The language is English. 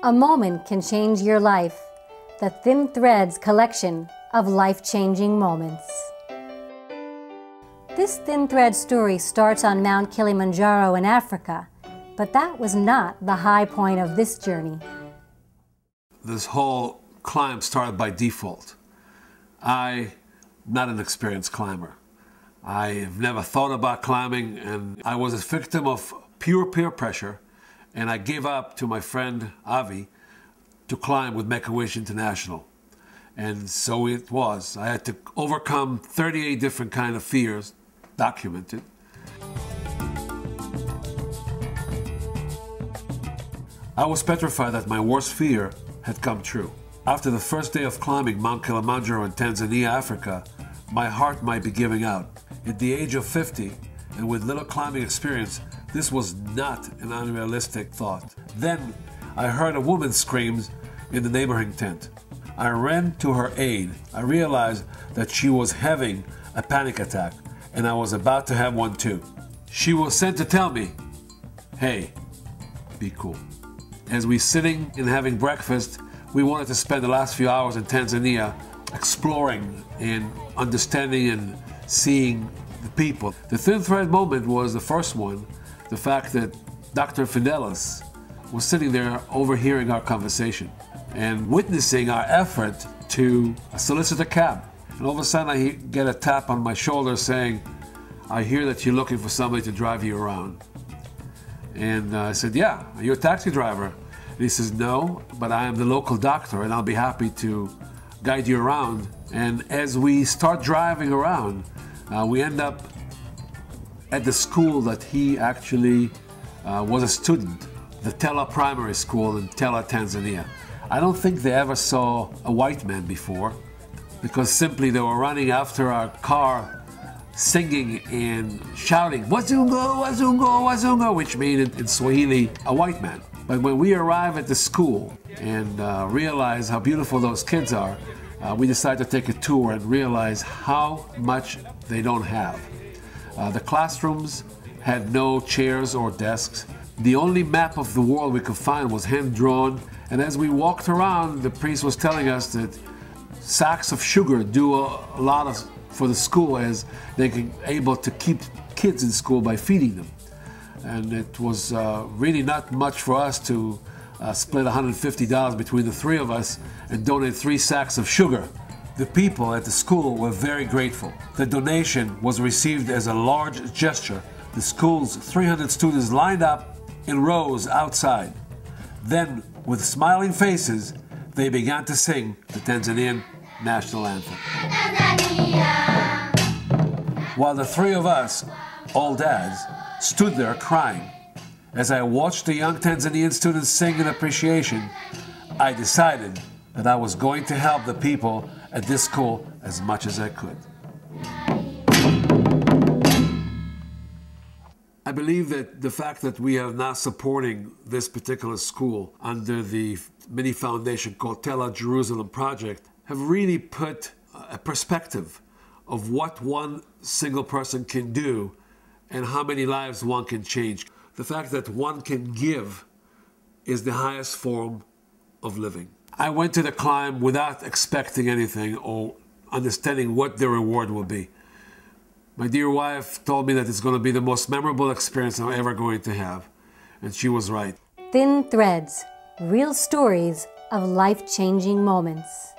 A moment can change your life. The Thin Threads collection of life-changing moments. This Thin Thread story starts on Mount Kilimanjaro in Africa, but that was not the high point of this journey. This whole climb started by default. I'm not an experienced climber. I've never thought about climbing, and I was a victim of pure peer pressure, and I gave up to my friend Avi to climb with Make-A-Wish International. And so it was. I had to overcome 38 different kind of fears, documented. I was petrified that my worst fear had come true. After the first day of climbing Mount Kilimanjaro in Tanzania, Africa, my heart might be giving out. At the age of 50, and with little climbing experience, this was not an unrealistic thought. Then I heard a woman scream in the neighboring tent. I ran to her aid. I realized that she was having a panic attack, and I was about to have one too. She was sent to tell me, hey, be cool. As we sitting and having breakfast, we wanted to spend the last few hours in Tanzania exploring and understanding and seeing the people. The Thin Thread moment was the first one, the fact that Dr. Fidelis was sitting there overhearing our conversation and witnessing our effort to solicit a cab. And all of a sudden I get a tap on my shoulder saying, I hear that you're looking for somebody to drive you around. And I said, yeah, are you a taxi driver? And he says, no, but I am the local doctor and I'll be happy to guide you around. And as we start driving around, we end up at the school that he actually was a student, the Tella Primary School in Tella, Tanzania. I don't think they ever saw a white man before, because simply they were running after our car, singing and shouting, Wazungo, Wazungo, Wazungo, which means in Swahili, a white man. But when we arrive at the school and realize how beautiful those kids are, we decide to take a tour and realize how much they don't have. The classrooms had no chairs or desks. The only map of the world we could find was hand-drawn, and as we walked around, the priest was telling us that sacks of sugar do a lot for the school, as they can able to keep kids in school by feeding them. And it was really not much for us to split $150 between the three of us and donate 3 sacks of sugar. The people at the school were very grateful. The donation was received as a large gesture. The school's 300 students lined up in rows outside. Then, with smiling faces, they began to sing the Tanzanian national anthem. While the three of us, all dads, stood there crying. As I watched the young Tanzanian students sing in appreciation, I decided that I was going to help the people at this school as much as I could. I believe that the fact that we are now supporting this particular school under the mini foundation called Tella-Jerusalem project have really put a perspective of what one single person can do and how many lives one can change. The fact that one can give is the highest form of living. I went to the climb without expecting anything or understanding what the reward will be. My dear wife told me that it's going to be the most memorable experience I'm ever going to have, and she was right. Thin Threads, real stories of life-changing moments.